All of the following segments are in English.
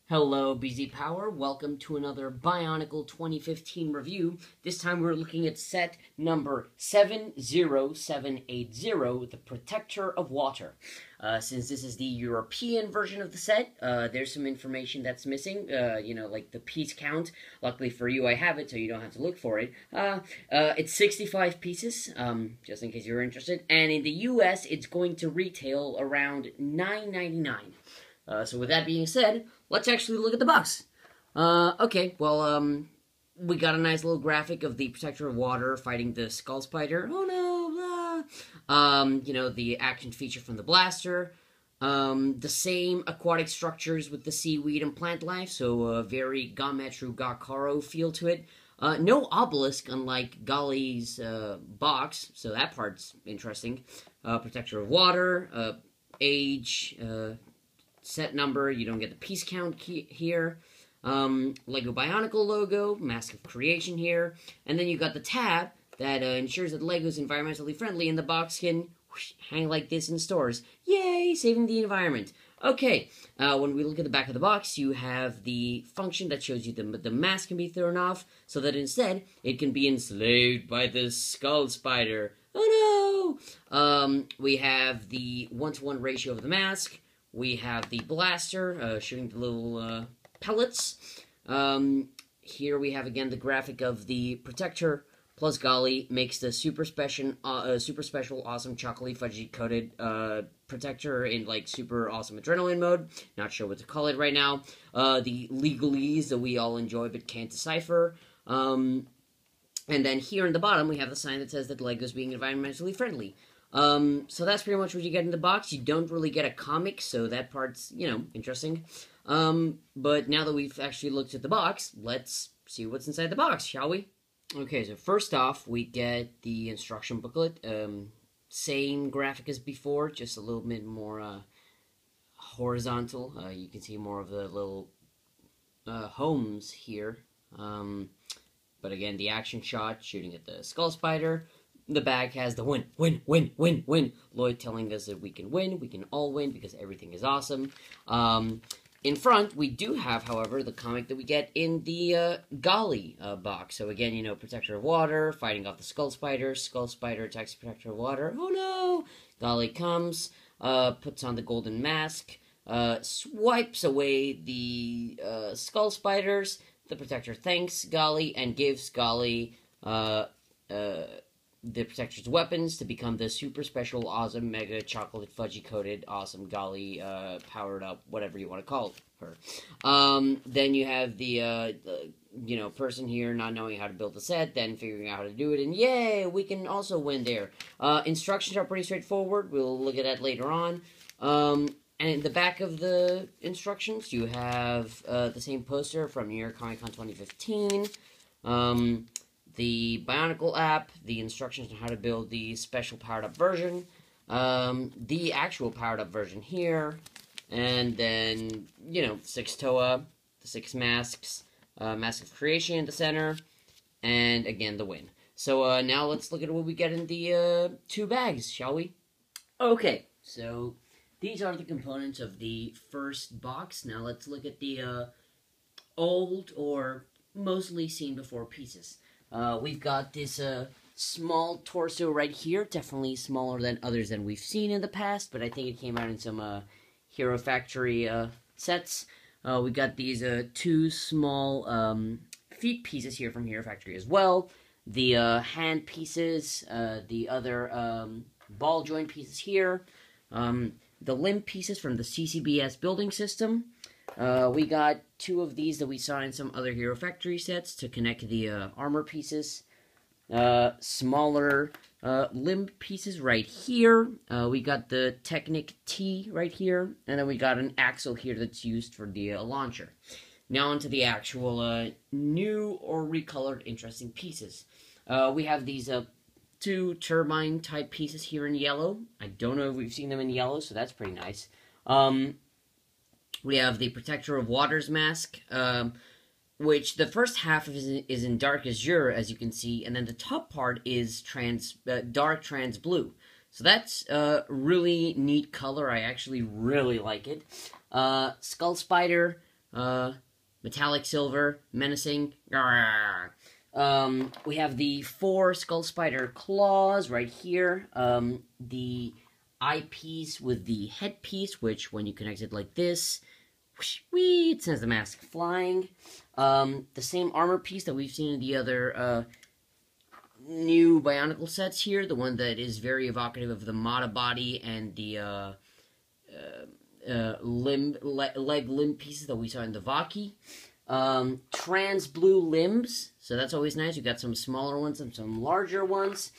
Hello, BZPower. Welcome to another Bionicle 2015 review. This time we're looking at set number 70780, the Protector of Water. Since this is the European version of the set, there's some information that's missing, like the piece count. Luckily for you, I have it, so you don't have to look for it. It's 65 pieces, just in case you're interested. And in the US, it's going to retail around $9.99. So with that being said, let's actually look at the box. We got a nice little graphic of the Protector of Water fighting the Skull Spider. Oh no, blah. The action feature from the blaster. The same aquatic structures with the seaweed and plant life, so a very Gametru Gakaro feel to it. No obelisk, unlike Golly's box, so that part's interesting. Protector of Water, age, set number, you don't get the piece count here. Lego Bionicle logo, Mask of Creation here. And then you got the tab that ensures that Lego's environmentally friendly, and the box can hang like this in stores. Yay, saving the environment. Okay, when we look at the back of the box, you have the function that shows you the mask can be thrown off, so that instead, it can be enslaved by the Skull Spider. Oh no! We have the 1-to-1 ratio of the mask. We have the blaster, shooting the little pellets. Here we have, again, the graphic of the Protector plus Golly makes the super special, awesome chocolatey fudgy-coated Protector in, super awesome adrenaline mode. Not sure what to call it right now. The legalese that we all enjoy but can't decipher. And then here in the bottom, we have the sign that says that Lego's being environmentally friendly. So that's pretty much what you get in the box. You don't really get a comic, so that part's, interesting. But now that we've actually looked at the box, let's see what's inside the box, shall we? Okay, so first off, we get the instruction booklet. Same graphic as before, just a little bit more, horizontal. You can see more of the little, homes here. But again, the action shot shooting at the Skull Spider. The bag has the win. Lloyd telling us that we can win, we can all win, because everything is awesome. In front, we do have, however, the comic that we get in the Golly box. So again, Protector of Water, fighting off the Skull Spider attacks the Protector of Water. Oh no! Golly comes, puts on the golden mask, swipes away the Skull Spiders. The Protector thanks Golly and gives Golly the Protector's weapons to become the super special, awesome, mega chocolate fudgy coated, awesome Golly powered up, whatever you want to call her. Then you have the person here not knowing how to build the set, then figuring out how to do it, and yay, we can also win there. Instructions are pretty straightforward. We'll look at that later on. And in the back of the instructions, you have the same poster from New York Comic Con 2015. The Bionicle app, the instructions on how to build the special powered-up version, the actual powered-up version here, and then, 6 Toa, the 6 masks, Mask of Creation in the center, and, again, the win. So, now let's look at what we get in the 2 bags, shall we? Okay, so these are the components of the first box. Now let's look at the old, or mostly seen before pieces. We've got this small torso right here, definitely smaller than others than we've seen in the past, but I think it came out in some Hero Factory sets. We got these 2 small feet pieces here from Hero Factory as well. The hand pieces, the other ball joint pieces here, the limb pieces from the CCBS building system. We got 2 of these that we saw in some other Hero Factory sets to connect the armor pieces. Smaller limb pieces right here. We got the Technic T right here. And then we got an axle here that's used for the launcher. Now onto the actual new or recolored interesting pieces. We have these 2 turbine-type pieces here in yellow. I don't know if we've seen them in yellow, so that's pretty nice. We have the Protector of Water's mask, which the first half is in dark azure, as you can see, and then the top part is dark trans blue. So that's a really neat color. I actually really like it. Skull Spider, Metallic silver, menacing. We have the 4 Skull Spider claws right here. The eyepiece with the headpiece, which when you connect it like this, whoosh, whee, it sends the mask flying. The same armor piece that we've seen in the other new Bionicle sets here, the one that is very evocative of the Mata body and the leg limb pieces that we saw in the Vaki. Trans blue limbs, so that's always nice. You got some smaller ones and some larger ones.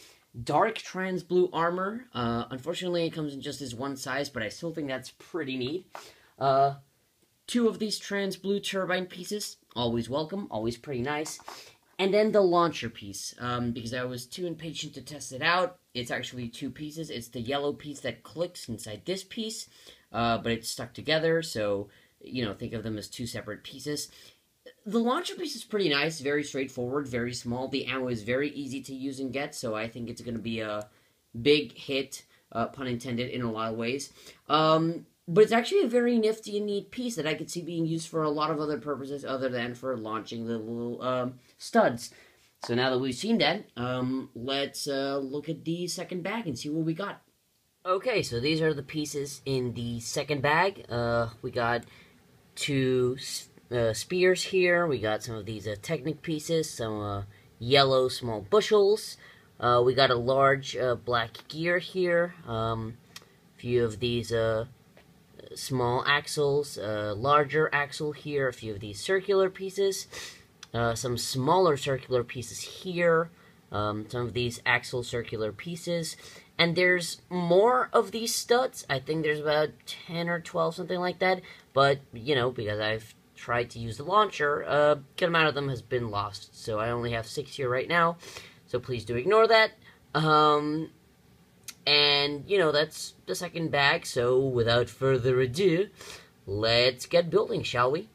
Dark trans blue armor. Unfortunately, it comes in just this one size, but I still think that's pretty neat. 2 of these trans blue turbine pieces, always welcome, always pretty nice. And then the launcher piece, because I was too impatient to test it out. It's actually 2 pieces. It's the yellow piece that clicks inside this piece, but it's stuck together, so, you know, think of them as 2 separate pieces. The launcher piece is pretty nice, very straightforward, very small. The ammo is very easy to use and get, so I think it's going to be a big hit, pun intended, in a lot of ways. But it's actually a very nifty and neat piece that I could see being used for a lot of other purposes other than for launching the little studs. So now that we've seen that, let's look at the second bag and see what we got. Okay, so these are the pieces in the second bag. We got 2 spears here. We got some of these Technic pieces, some yellow small bushels. We got a large black gear here. A few of these small axles, larger axle here, a few of these circular pieces, some smaller circular pieces here, some of these axle circular pieces, and there's more of these studs. I think there's about 10 or 12, something like that, but, you know, because I've tried to use the launcher, a good amount of them has been lost, so I only have 6 here right now, so please do ignore that. And, you know, that's the second bag, so without further ado, let's get building, shall we?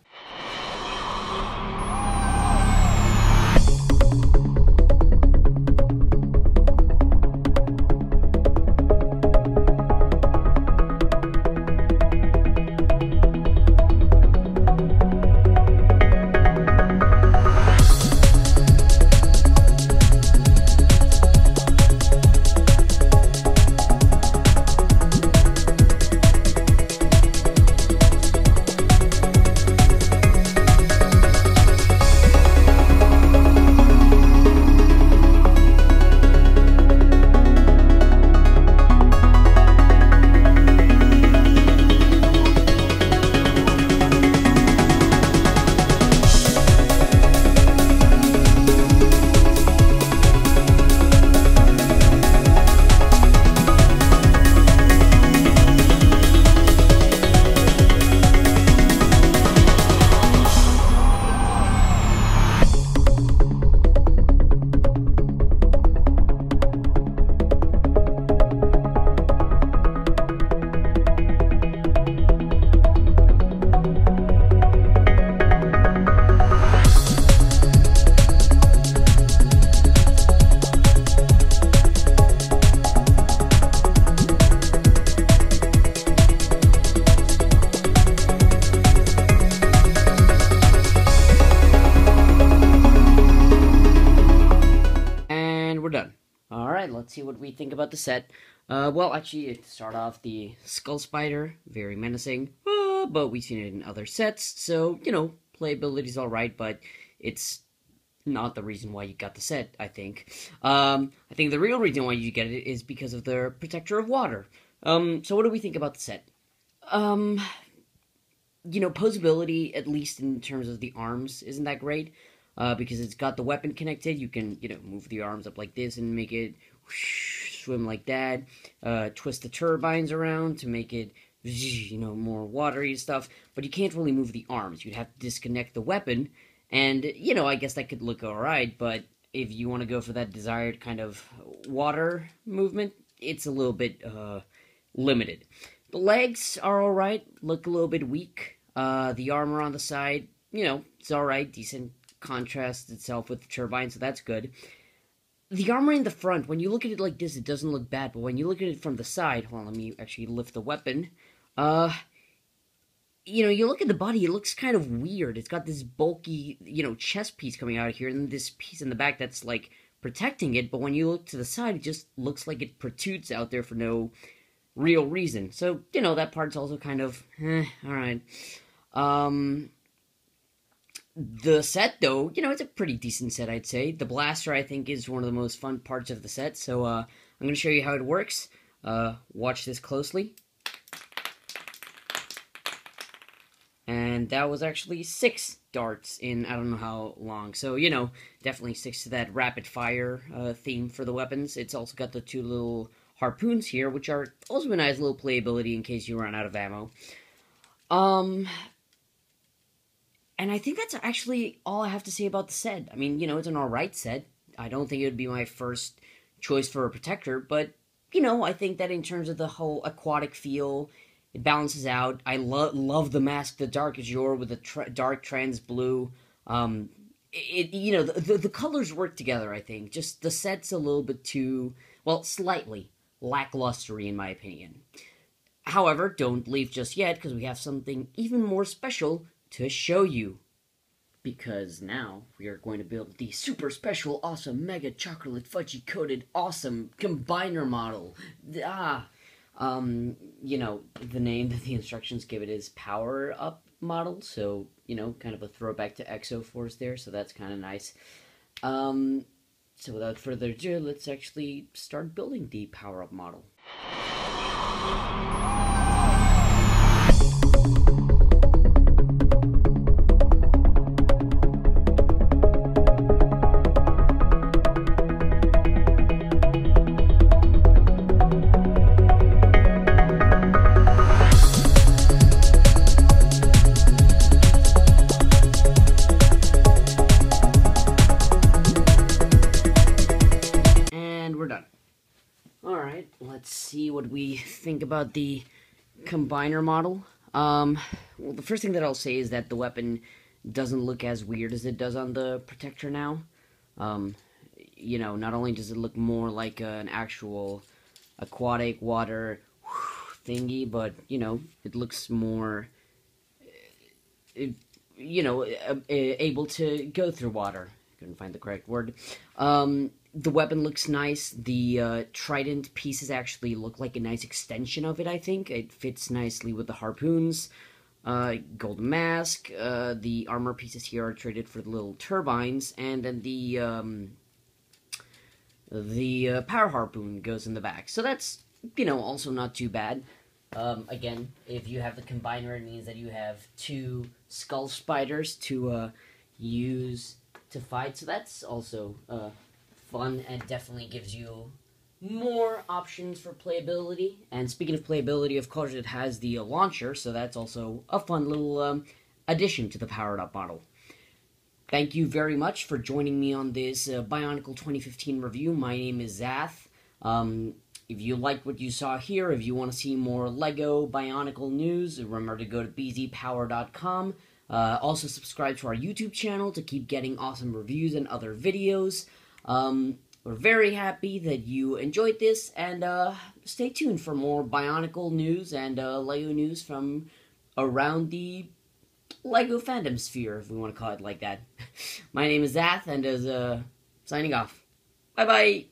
Let's see what we think about the set. Well, actually, to start off, the Skull Spider, very menacing, but we've seen it in other sets, so, you know, playability's alright, but it's not the reason why you got the set, I think. I think the real reason why you get it is because of the Protector of Water. So what do we think about the set? You know, posability, at least in terms of the arms, isn't that great. Because it's got the weapon connected, you can, you know, move the arms up like this and make it whoosh, swim like that. Twist the turbines around to make it, you know, more watery stuff. But you can't really move the arms. You'd have to disconnect the weapon. And, you know, I guess that could look alright, but if you want to go for that desired kind of water movement, it's a little bit limited. The legs are alright, look a little bit weak. The armor on the side, you know, it's alright, decent. Contrasts itself with the turbine, so that's good. The armor in the front, when you look at it like this, it doesn't look bad, but when you look at it from the side, hold on, let me actually lift the weapon, you look at the body, it looks kind of weird. It's got this bulky, chest piece coming out of here, and then this piece in the back that's, like, protecting it, but when you look to the side, it just looks like it protrudes out there for no real reason. So, that part's also kind of, alright. The set, though, it's a pretty decent set, I'd say. The blaster, I think, is one of the most fun parts of the set, so, I'm going to show you how it works. Watch this closely. And that was actually 6 darts in I don't know how long. So, definitely sticks to that rapid fire theme for the weapons. It's also got the 2 little harpoons here, which are also a nice little playability in case you run out of ammo. And I think that's actually all I have to say about the set. I mean, it's an alright set. I don't think it would be my first choice for a protector, but, I think that in terms of the whole aquatic feel, it balances out. I love the mask, the dark azure with the dark trans blue. The colors work together, I think. Just the set's a little bit too, well, slightly lackluster in my opinion. However, don't leave just yet, because we have something even more special to show you. Because now we are going to build the super special, awesome, mega chocolate fudgy coated, awesome combiner model. The name that the instructions give it is Power Up Model, so, kind of a throwback to Exoforce there, so that's kind of nice. So without further ado, let's actually start building the Power Up Model. We're done. Alright, let's see what we think about the combiner model. Well, the first thing that I'll say is that the weapon doesn't look as weird as it does on the protector now. Not only does it look more like an actual aquatic water thingy, but, it looks more, able to go through water. Couldn't find the correct word. The weapon looks nice. The trident pieces actually look like a nice extension of it, I think. It fits nicely with the harpoons. Golden mask. The armor pieces here are traded for the little turbines. And then the power harpoon goes in the back. So that's, also not too bad. Again, if you have the combiner, it means that you have 2 skull spiders to use to fight. So that's also fun and definitely gives you more options for playability. And speaking of playability, of course, it has the launcher, so that's also a fun little addition to the powered up model. Thank you very much for joining me on this Bionicle 2015 review. My name is Zatth. If you liked what you saw here, if you want to see more LEGO Bionicle news, remember to go to BZPower.com. Also subscribe to our YouTube channel to keep getting awesome reviews and other videos. We're very happy that you enjoyed this, and stay tuned for more Bionicle news and LEGO news from around the LEGO fandom sphere, if we want to call it like that. My name is Zatth, and signing off. Bye-bye!